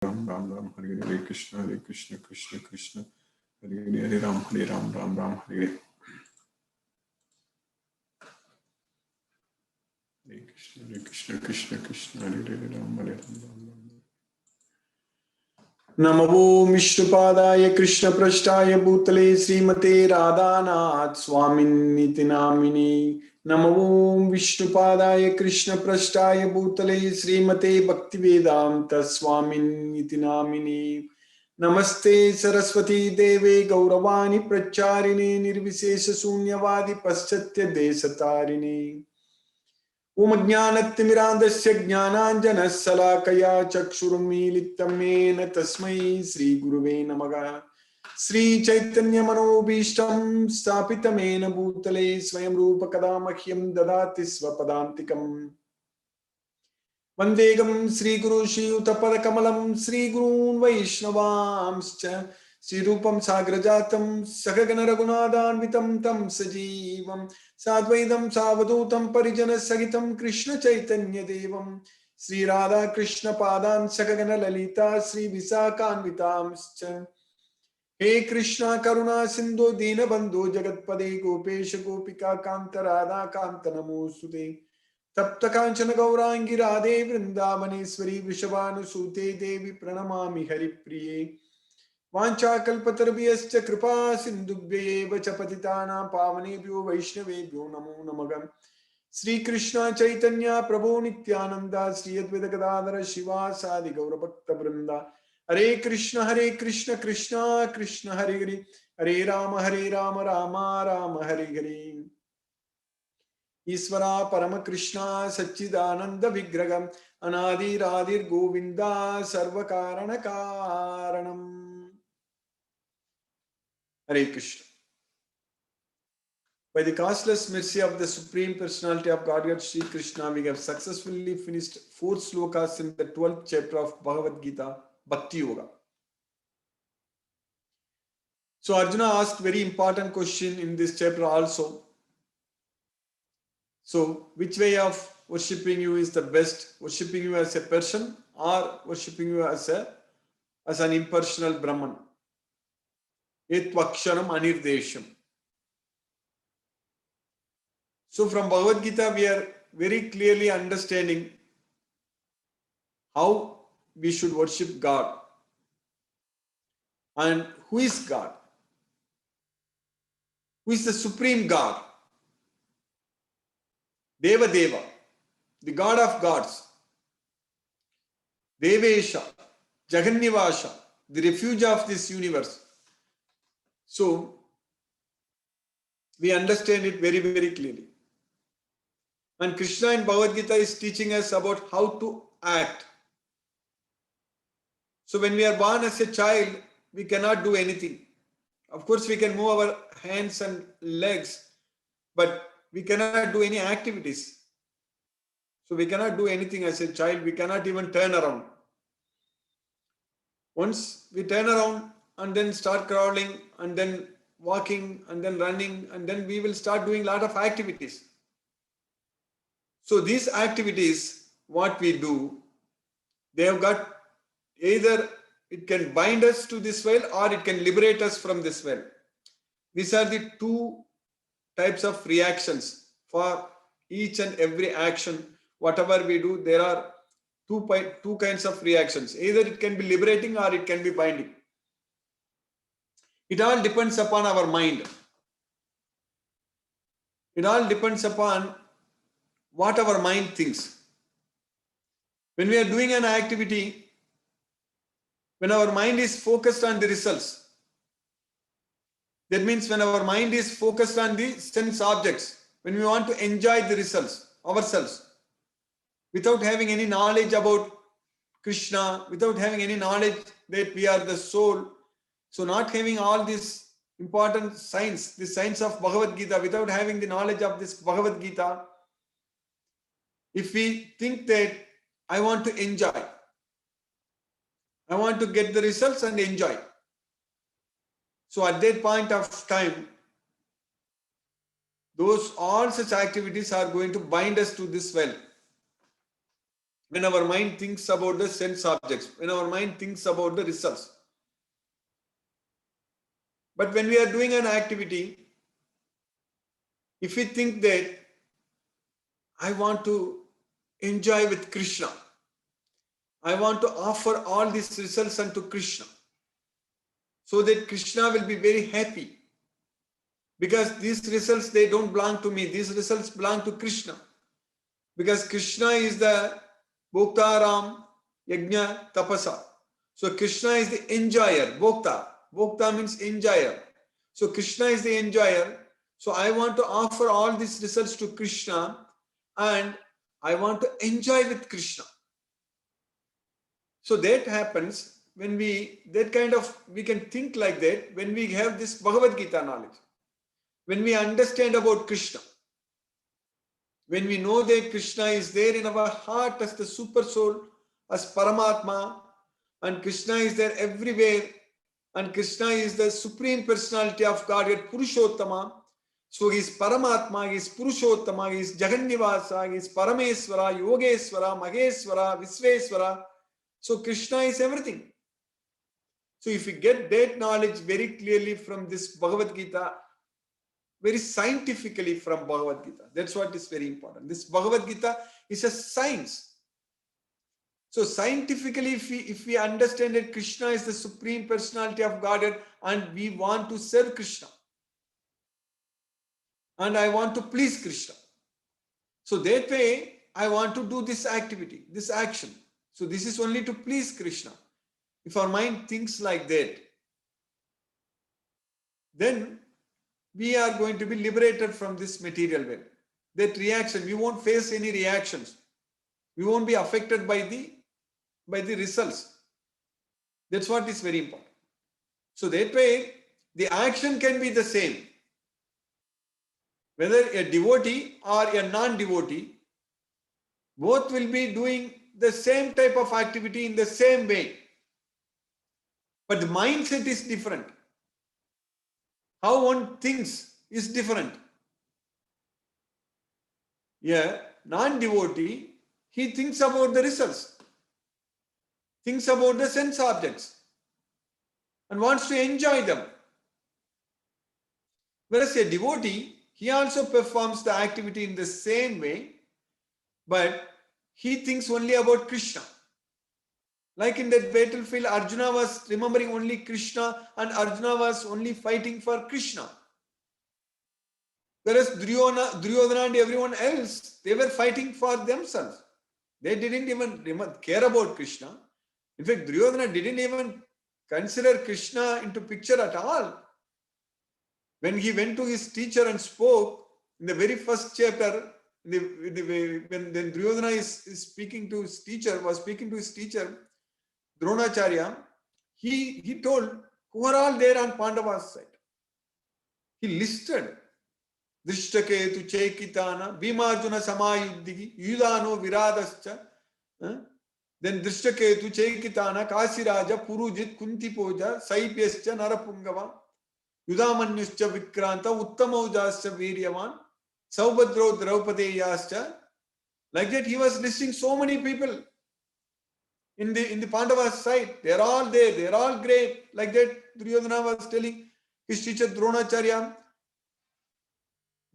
Ram Ram Ram Hare Krishna Krishna Krishna Hare Ram Ram Ram Hare Krishna Krishna Krishna Hare Ram Ram नमो विष्णुपादाय कृष्ण पृष्ठाय भूतले श्रीमते राधानाथ स्वामिन्निति नामिने नमो विष्णुपादाय कृष्ण पृष्ठाय भूतले श्रीमते भक्तिवेदांत स्वामिन्निति नामिने नमस्ते सरस्वती देवे गौरवाणी प्रचारिणे निर्विशेष शून्यवादी पाश्चात्य देशतारिणे ओम ज्ञानतिमिरान्धस्य ज्ञानाञ्जनशलाकया चक्षुरुन्मीलितं येन तस्मै श्रीगुरुवे नमः श्रीचैतन्यमनोभीष्टं स्थापितं येन भूतले स्वयं रूप कदा मह्यं ददाति स्वपदान्तिकम् वन्देहं श्रीगुरु श्रीयुतपदकमलं श्रीगुरून् वैष्णवांश्च श्रीरूपं साग्रजातं सहगण रघुनाथान्वितं तं सजीवं साद्वैतं सावधूतं परिजनसहितं कृष्ण चैतन्य देवं श्री राधा कृष्ण पादान् सहगण ललिता श्री विशाखान्वितांश्च हे कृष्णा करुणा सिंधु दीनबंधु जगत्पदे गोपेश गोपिका कांत राधा कांत नमोस्तुते तप्त कांचन गौरांगी राधे वृंदावनेश्वरी वृषभानुसूते देवी प्रणमामि हरिप्रिये वाञ्छाकल्पतरुभ्यश्च कृपा सिन्धुभ्येव च पतितानां पावनेभ्यो वैष्णवेभ्यो नमो नमः श्रीकृष्ण चैतन्य प्रभो नित्यानंद श्री अद्वैत गदाधर शिवासादि गौरभक्तवृंद हरे कृष्ण कृष्ण कृष्ण हरे हरे राम राम राम हरे हरे ईश्वरा परम कृष्ण सच्चिदानंद विग्रह अनादिरादिर गोविंदा सर्व कारण कारणम हरे Krishna. By the costless mercy of the Supreme Personality of Godhead Sri Krishna, we have successfully finished 4 slokas in the 12th chapter of Bhagavad Gita, Bhakti Yoga. So Arjuna asked very important question in this chapter also. So which way of worshipping you is the best? Worshipping you as a person or worshipping you as an impersonal Brahman? Etvaksharam anirdesham. So from Bhagavad Gita we are very clearly understanding how we should worship God. And who is God? Who is the supreme God? Deva Deva, the God of gods. Devesha, Jagannivasha, the refuge of this universe. So we understand it very, very clearly. And Krishna in Bhagavad Gita is teaching us about how to act. So when we are born as a child, we cannot do anything. Of course, we can move our hands and legs, but we cannot do any activities. So we cannot do anything as a child. We cannot even turn around. Once we turn around and then start crawling and then walking and then running, and then we will start doing a lot of activities. So these activities, what we do, they have got either it can bind us to this well or it can liberate us from this well. These are the two types of reactions for each and every action. Whatever we do, there are two kinds of reactions. Either it can be liberating or it can be binding. It all depends upon our mind. It all depends upon what our mind thinks. When we are doing an activity, when our mind is focused on the results, that means when our mind is focused on the sense objects, when we want to enjoy the results ourselves, without having any knowledge about Krishna, without having any knowledge that we are the soul, so not having all these important science, the science of Bhagavad Gita, without having the knowledge of this Bhagavad Gita, if we think that I want to enjoy, I want to get the results and enjoy. So at that point of time, all such activities are going to bind us to this well. when our mind thinks about the sense objects, when our mind thinks about the results. But when we are doing an activity, if we think that I want to enjoy with Krishna, I want to offer all these results unto Krishna, so that Krishna will be very happy. Because these results, they don't belong to me. These results belong to Krishna. Because Krishna is the Bhoktaram Yajna Tapasa. So Krishna is the enjoyer, Bhokta. Bhokta means enjoyer. So Krishna is the enjoyer. So I want to offer all these results to Krishna and I want to enjoy with Krishna. So that happens when we can think like that when we have this Bhagavad Gita knowledge. When we understand about Krishna, when we know that Krishna is there in our heart as the super soul, as Paramatma, and Krishna is there everywhere, and Krishna is the supreme personality of Godhead, Purushottama. So he is Paramatma, he is Purushottama, he is Jagannivasa, he is Parameswara, Yogeswara, Maheswara, Visveswara. So Krishna is everything. So if we get that knowledge very clearly from this Bhagavad Gita, very scientifically from Bhagavad Gita. That's what is very important. This Bhagavad Gita is a science. So scientifically, if we understand that Krishna is the supreme personality of Godhead and we want to serve Krishna, and I want to please Krishna, so that way I want to do this activity, this action. So this is only to please Krishna. If our mind thinks like that, then we are going to be liberated from this material web. That reaction, we won't face any reactions. We won't be affected by the results. That's what is very important. So that way, the action can be the same. Whether a devotee or a non-devotee, both will be doing the same type of activity in the same way. But the mindset is different. How one thinks is different. A non-devotee, he thinks about the results, thinks about the sense objects, and wants to enjoy them. Whereas a devotee, he also performs the activity in the same way, but he thinks only about Krishna. Like in that battlefield, Arjuna was remembering only Krishna and Arjuna was only fighting for Krishna. Whereas Duryodhana and everyone else, they were fighting for themselves. They didn't even care about Krishna. In fact, Duryodhana didn't even consider Krishna into picture at all. When he went to his teacher and spoke, in the very first chapter, when Duryodhana is speaking to his teacher, Dronacharya, he told who are all there on Pandava's side. He listed Drishtaketu Chaikitana, Bhimarjuna Samayuddhigi, Yudhano Viradascha, then Drishtaketu Chaikitana, Kasiraja, Purujit, Kuntipoja, Saipyascha, Narapungava, Yudhamanyuscha Vikranta, Uttamaujascha Viryavan, Saubhadro Draupadeyascha. Like that, he was listing so many people in the Pandavas side. They're all there, they're all great. Like that, Duryodhana was telling his teacher Dronacharya,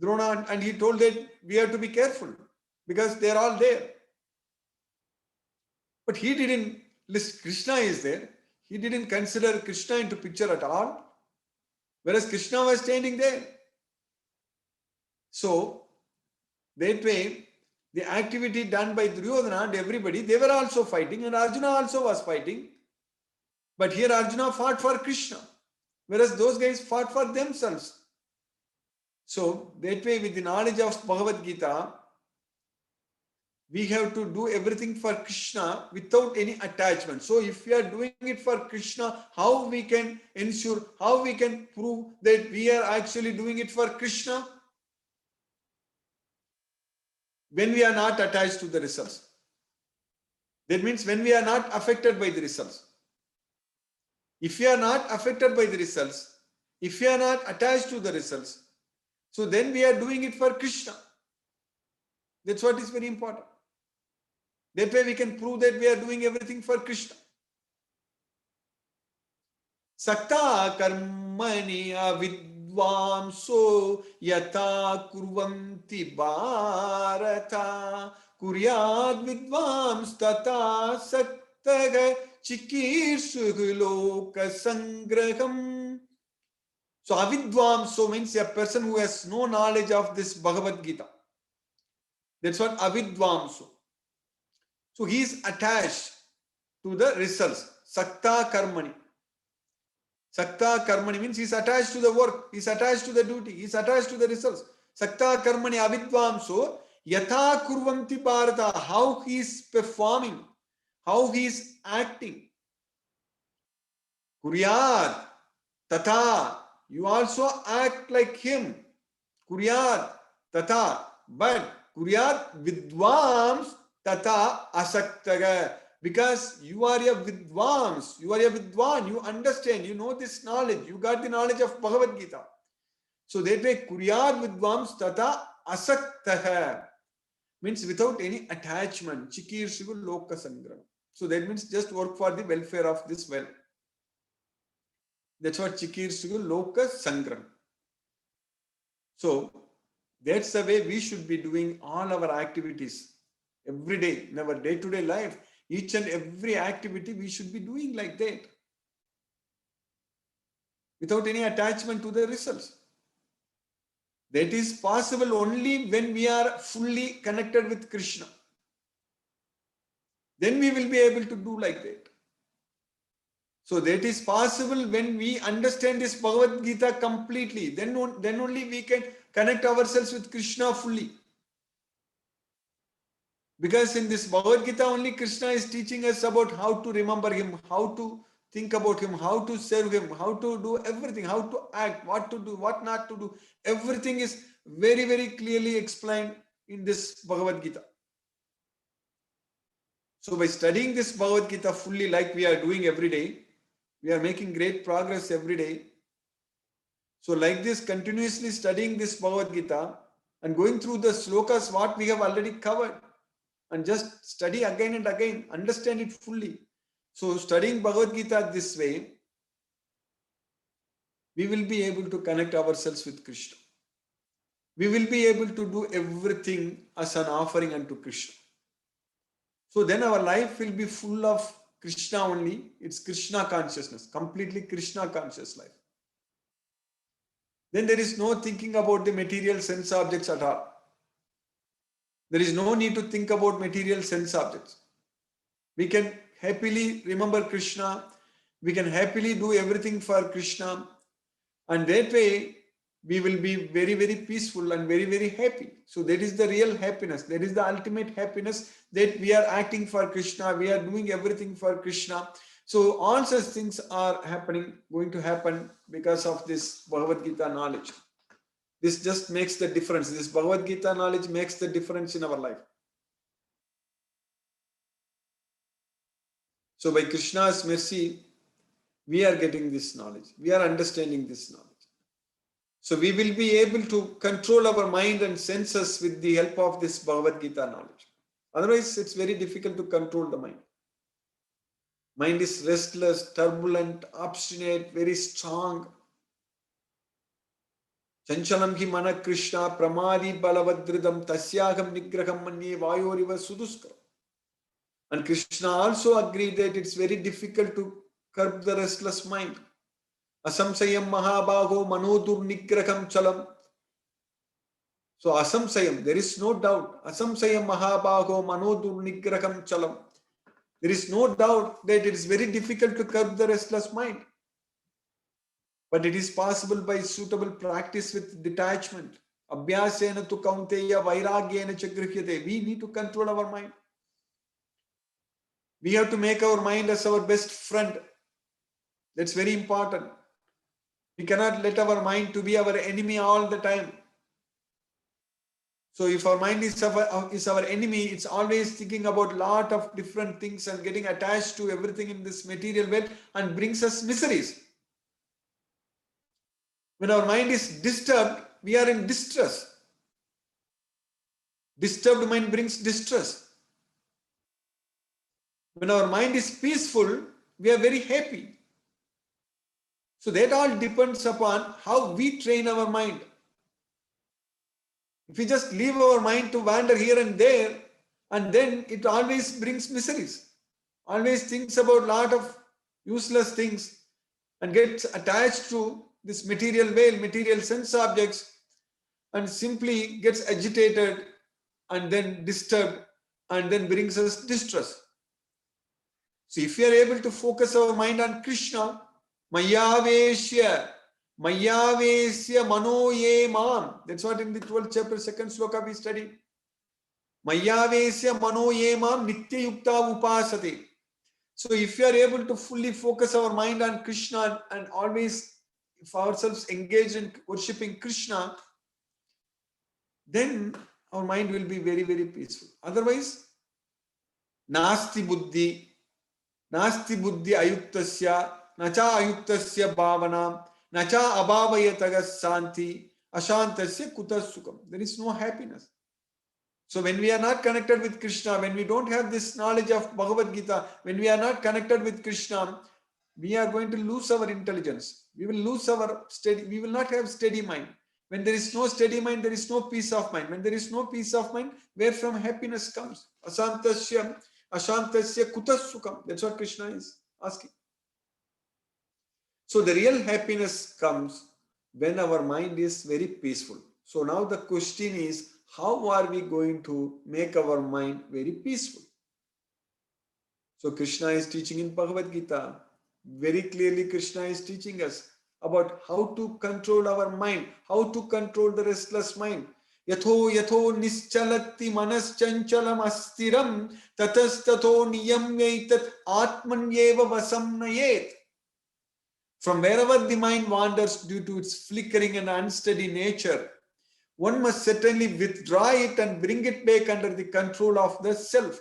Drona, and he told that we have to be careful because they're all there. But he didn't list Krishna is there. He didn't consider Krishna into picture at all. Whereas Krishna was standing there. So that way, the activity done by Duryodhana and everybody, they were also fighting, and Arjuna also was fighting. But here Arjuna fought for Krishna, whereas those guys fought for themselves. So that way, with the knowledge of Bhagavad Gita, we have to do everything for Krishna without any attachment. So if we are doing it for Krishna, how we can ensure, how we can prove that we are actually doing it for Krishna? When we are not attached to the results. That means when we are not affected by the results. If we are not affected by the results, if we are not attached to the results, so then we are doing it for Krishna. That's what is very important. That way we can prove that we are doing everything for Krishna. Sakta karmani avidvamso yata kurvanti bharata kuryad vidvams tata saktaga chikirsu loka sangraham. So avidvamso means a person who has no knowledge of this Bhagavad Gita. That's what avidvamso. So he is attached to the results. Sakta karmani. Sakta karmani means he is attached to the work, he is attached to the duty, he is attached to the results. Sakta karmani avidvamso yatha kurvanti bharata, how he is performing, how he is acting. Kuryad tata, you also act like him. Kuryad tata, but kuryad vidvams tata asaktaga. Because you are a vidvans, you are a vidwan, you understand, you know this knowledge, you got the knowledge of Bhagavad Gita. So that way, kuryad vidvams tata asaktaha means without any attachment. Chikirsivu loka sangram. So that means just work for the welfare of this well. That's what chikirsivu loka sangram. So that's the way we should be doing all our activities every day in our day-to-day life. Each and every activity we should be doing like that, without any attachment to the results. That is possible only when we are fully connected with Krishna. Then we will be able to do like that. So that is possible when we understand this Bhagavad Gita completely. Then only we can connect ourselves with Krishna fully. Because in this Bhagavad Gita only Krishna is teaching us about how to remember him, how to think about him, how to serve him, how to do everything, how to act, what to do, what not to do. Everything is very, very clearly explained in this Bhagavad Gita. So by studying this Bhagavad Gita fully like we are doing every day, we are making great progress every day. So like this, continuously studying this Bhagavad Gita and going through the slokas what we have already covered, and just study again and again, understand it fully. So studying Bhagavad Gita this way, we will be able to connect ourselves with Krishna. We will be able to do everything as an offering unto Krishna. So then our life will be full of Krishna only. It's Krishna consciousness, completely Krishna conscious life. Then there is no thinking about the material sense objects at all. There is no need to think about material sense objects. We can happily remember Krishna. We can happily do everything for Krishna. And that way, we will be very, very peaceful and very, very happy. So that is the real happiness. That is the ultimate happiness, that we are acting for Krishna. We are doing everything for Krishna. So all such things are going to happen because of this Bhagavad Gita knowledge. This just makes the difference. This Bhagavad Gita knowledge makes the difference in our life. So by Krishna's mercy, we are getting this knowledge. We are understanding this knowledge. So we will be able to control our mind and senses with the help of this Bhagavad Gita knowledge. Otherwise, it's very difficult to control the mind. Mind is restless, turbulent, obstinate, very strong. Chanchalam hi mana Krishna pramadi balavadridam tasyagam nigraham manye vayoriva suduskara. And Krishna also agreed that it's very difficult to curb the restless mind. Asamsayam mahabaho manodur nigraham chalam. So asamsayam, there is no doubt. Asamsayam mahabaho manodur nigraham chalam. There is no doubt that it is very difficult to curb the restless mind. But it is possible by suitable practice with detachment. Abhyasena tu kaunteya vairagyena chagrihyate. We need to control our mind. We have to make our mind as our best friend. That's very important. We cannot let our mind to be our enemy all the time. So if our mind is our enemy, it's always thinking about a lot of different things and getting attached to everything in this material world and brings us miseries. When our mind is disturbed, we are in distress. Disturbed mind brings distress. When our mind is peaceful, we are very happy. So that all depends upon how we train our mind. If we just leave our mind to wander here and there, and then it always brings miseries. Always thinks about a lot of useless things and gets attached to this material veil, material sense objects, and simply gets agitated and then disturbed and then brings us distress. So if we are able to focus our mind on Krishna, Mayaveshya, Mayavesya Mano Ye Mam. That's what in the 12th chapter, 2nd sloka we study. Mayavesya Mano Ye Mam Nitya Yukta Upasate. So if we are able to fully focus our mind on Krishna and always if ourselves engaged in worshipping Krishna, then our mind will be very, very peaceful. Otherwise, Nasti Buddhi, Nasti Buddhi Ayuktasya, Nacha Ayuktasya Bhavanam, Nacha Abhavayatagas Santi, Ashantasya Kutas Sukham. There is no happiness. So when we are not connected with Krishna, when we don't have this knowledge of Bhagavad Gita, when we are not connected with Krishna, we are going to lose our intelligence. We will lose our steady, we will not have steady mind. When there is no steady mind, there is no peace of mind. When there is no peace of mind, where from happiness comes? Asantasya, Ashantasya Kutas Sukham. That's what Krishna is asking. So the real happiness comes when our mind is very peaceful. So now the question is, how are we going to make our mind very peaceful? So Krishna is teaching in Bhagavad Gita. Very clearly Krishna is teaching us about how to control our mind, how to control the restless mind. Yatho yatho nischalati manas chanchalam astiram tatastato niyamyaitat atmanyeva vasam nayet. From wherever the mind wanders due to its flickering and unsteady nature, one must certainly withdraw it and bring it back under the control of the self.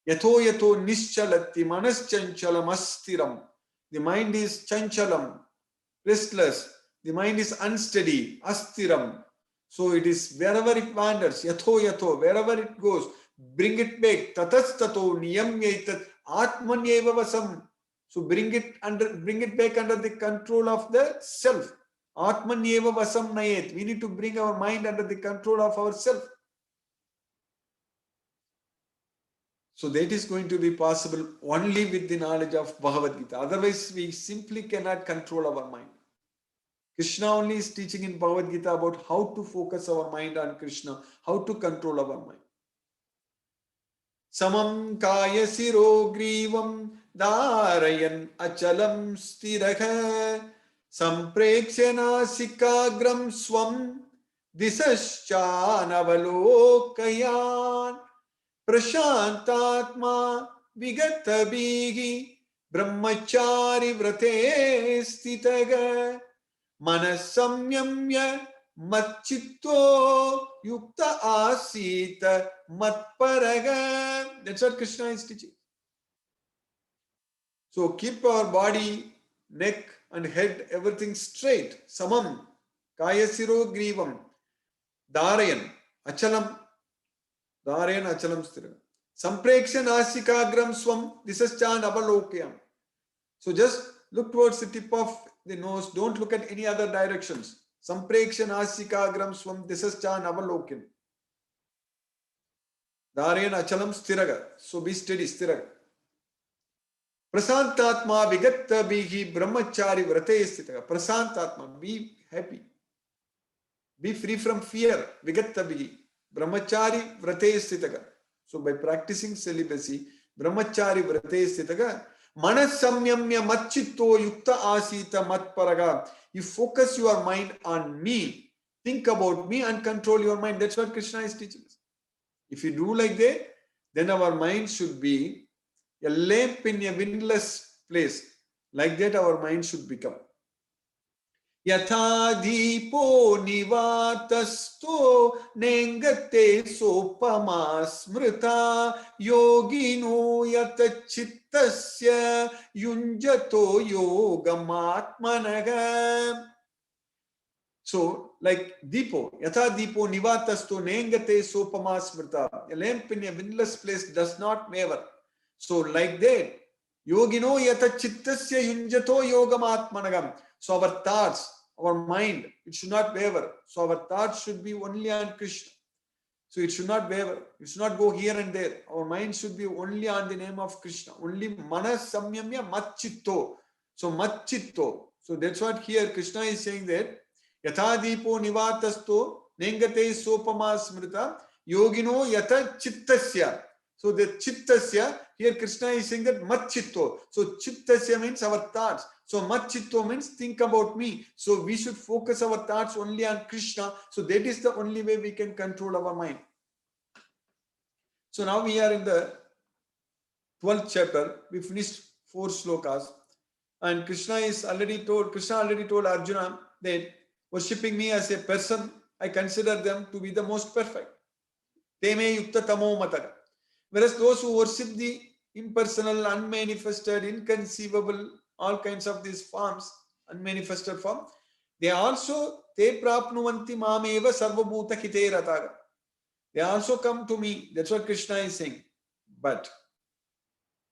Yatho yatho nischalati manas chanchalam astiram. The mind is chanchalam, restless. The mind is unsteady, astiram. So it is wherever it wanders, yatho yatho, wherever it goes, bring it back. Tatastato niyamyaitat atmanyeva vasam. So bring it back under the control of the self. Atmanyeva vasam nayet. We need to bring our mind under the control of ourself. So that is going to be possible only with the knowledge of Bhagavad Gita. Otherwise, we simply cannot control our mind. Krishna only is teaching in Bhagavad Gita about how to focus our mind on Krishna, how to control our mind. Samam kaya siro grivam darayan achalam stiraha samprekshana sikagram swam disaschanavalokayan prashantatma vigatabhihi brahmachari vrate stitaga manasamyamya matchitto yukta asita matparaga. That's what Krishna is teaching. So keep our body, neck and head, everything straight. Samam, kayasiro grivam, dharayan, achalam, dharayan achalam stira. Samprekshan asikagram swam, disaschan avalokayam. So just look towards the tip of the nose. Don't look at any other directions. Samprekshan asikagram swam, disaschan avalokayam. Dharayan achalam stiraga. So be steady, stiraga. Prasantatma vigatta bihi brahmachari vrate stitaga. Prasantatma, be happy. Be free from fear. Vigatta bihi brahmachari vrate stitaga. So by practicing celibacy, brahmachari vrate stitaga, manasamyamya matchitto yukta asita matparaga. You focus your mind on me. Think about me and control your mind. That's what Krishna is teaching us. If you do like that, then our mind should be a lamp in a windless place. Like that our mind should become. Yatha deepo nivatasto nengate sopama smrita yogino yatachittasya yunjato yogamatmanaga. So, like Deepo, Yatha Deepo Nivatasto Nengate Sopama Smrita. A lamp in a windless place does not waver. So like that, yogino yata chittasya yunjato yogamatmanagam. So our thoughts, our mind, it should not waver. So our thoughts should be only on Krishna. So it should not waver. It should not go here and there. Our mind should be only on the name of Krishna. Only manas samyamya matchitto. So matchitto. So that's what here Krishna is saying that Yathadipo nivatasto nengate sopama smrita yogino yata chittasya. So the chittasya, here Krishna is saying that matchitto. So chittasya means our thoughts. So matchitto means think about me. So we should focus our thoughts only on Krishna. So that is the only way we can control our mind. So now we are in the 12th chapter. We finished 4 slokas. And Krishna already told Arjuna that worshipping me as a person, I consider them to be the most perfect. Teme yukta tamo mataga. Whereas those who worship the impersonal, unmanifested, inconceivable, all kinds of these forms, unmanifested form, they also, te prapnuvanti mameva sarvabhuta hite rataga. They also come to me. That's what Krishna is saying. But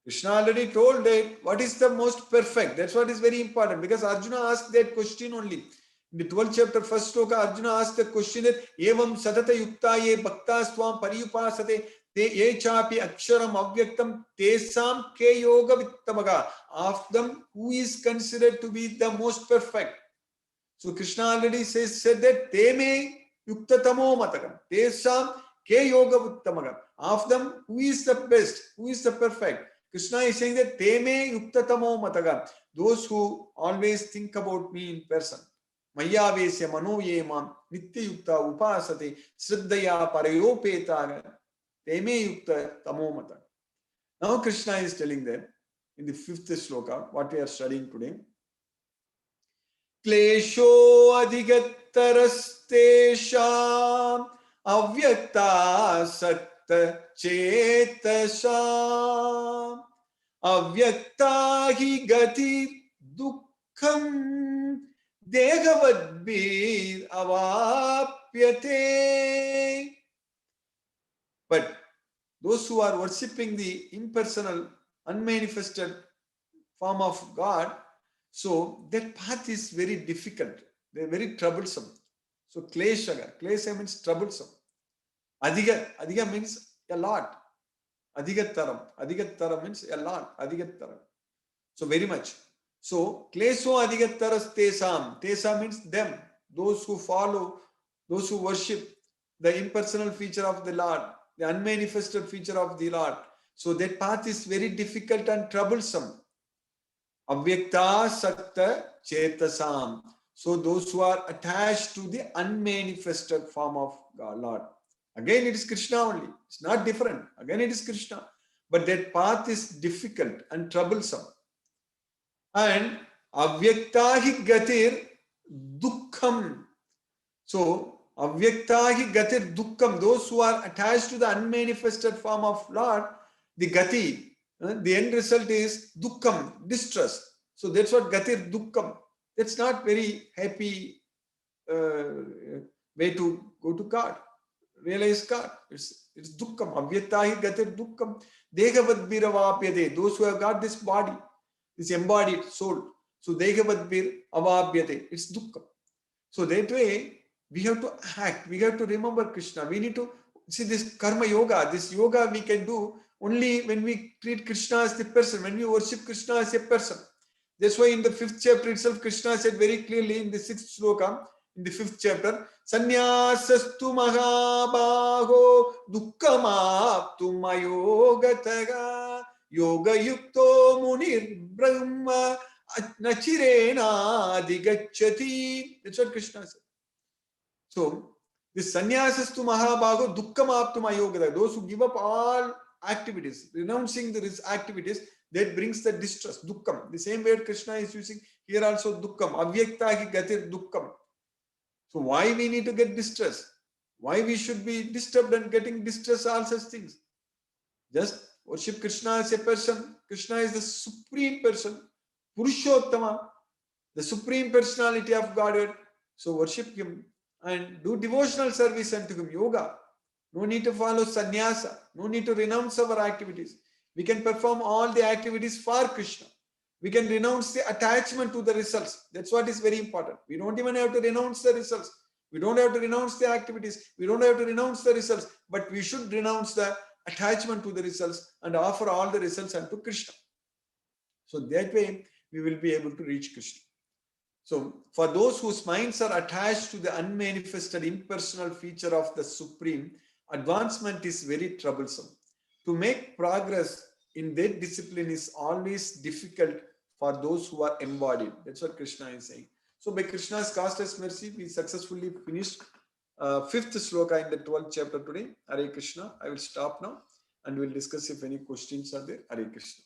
Krishna already told that what is the most perfect. That's what is very important, because Arjuna asked that question only. In the 12th chapter, first sloka, Arjuna asked the question that evam satata yukta ye bhakta swam pariyupasate te ye chapi aksharam avyaktam tesam ke yoga vittamaga. Of them, who is considered to be the most perfect? So Krishna already said that te me yukta tamo matakam tesam ke yoga vittamaga. Of them, who is the best? Who is the perfect? Krishna is saying that te me yukta tamo mataga. Those who always think about me in person. Mayavesya manoyemam nitya yukta upasate sriddhaya parayopetaga te me yukta tamo mataga. Now Krishna is telling them in the 5th sloka, what we are studying today. Klesho adhigattarastesham avyakta sakta chetasam avyakta hi gati dukkham degavadbir avapyate. But those who are worshipping the impersonal, unmanifested form of God, so that path is very difficult. They're very troublesome. So klesha means troublesome. Adhiga means a lot. Adhigattaram means a lot. Adhigattaram. So very much. So klesho adhigattaras tesam. Tesam means them. Those who follow, those who worship the impersonal feature of the Lord, the unmanifested feature of the Lord. So that path is very difficult and troublesome. Avyakta sakta chetasam. So those who are attached to the unmanifested form of God, Lord. Again, it is Krishna only. It's not different. Again, it is Krishna. But that path is difficult and troublesome. And avyakta hi gatir dukkham. So avyakta hi gatir dukkham. Those who are attached to the unmanifested form of Lord, the gati, the end result is dukkham, distress. So that's what gatir dukkham. That's not very happy way to go to God, realize God. It's dukkham. Avyaktahi gatir dukkham degavadbir avapyate. Those who have got this body, this embodied soul. So degavadbir avapyate. It's dukkham. So that way we have to act. We have to remember Krishna. We need to see this karma yoga. This yoga we can do only when we treat Krishna as the person, when we worship Krishna as a person. That's why in the 5th chapter itself, Krishna said very clearly in the 6th sloka, in the 5th chapter, Sanyasastu mahabaho dukkhamaptu mayogataga yoga yukto munir brahma nachirena digacchati. That's what Krishna said. So, this sanyasastu mahabaho dukkhamaptu mayogataga. Those who give up all activities, renouncing these activities, that brings the distress, dukkham. The same word Krishna is using here also, dukkham. Avyakta hi gatir dukkham. So why we need to get distress? Why we should be disturbed and getting distress, all such things? Just worship Krishna as a person. Krishna is the supreme person, Purushottama, the supreme personality of Godhead. So worship him and do devotional service unto him, yoga. No need to follow sannyasa. No need to renounce our activities. We can perform all the activities for Krishna. We can renounce the attachment to the results. That's what is very important. We don't even have to renounce the results. We don't have to renounce the activities. We don't have to renounce the results. But we should renounce the attachment to the results and offer all the results unto Krishna. So that way we will be able to reach Krishna. So for those whose minds are attached to the unmanifested impersonal feature of the Supreme, advancement is very troublesome. To make progress in that discipline is always difficult for those who are embodied. That's what Krishna is saying. So by Krishna's caustless mercy, we successfully finished fifth sloka in the 12th chapter today. Hare Krishna. I will stop now and we'll discuss if any questions are there. Hare Krishna.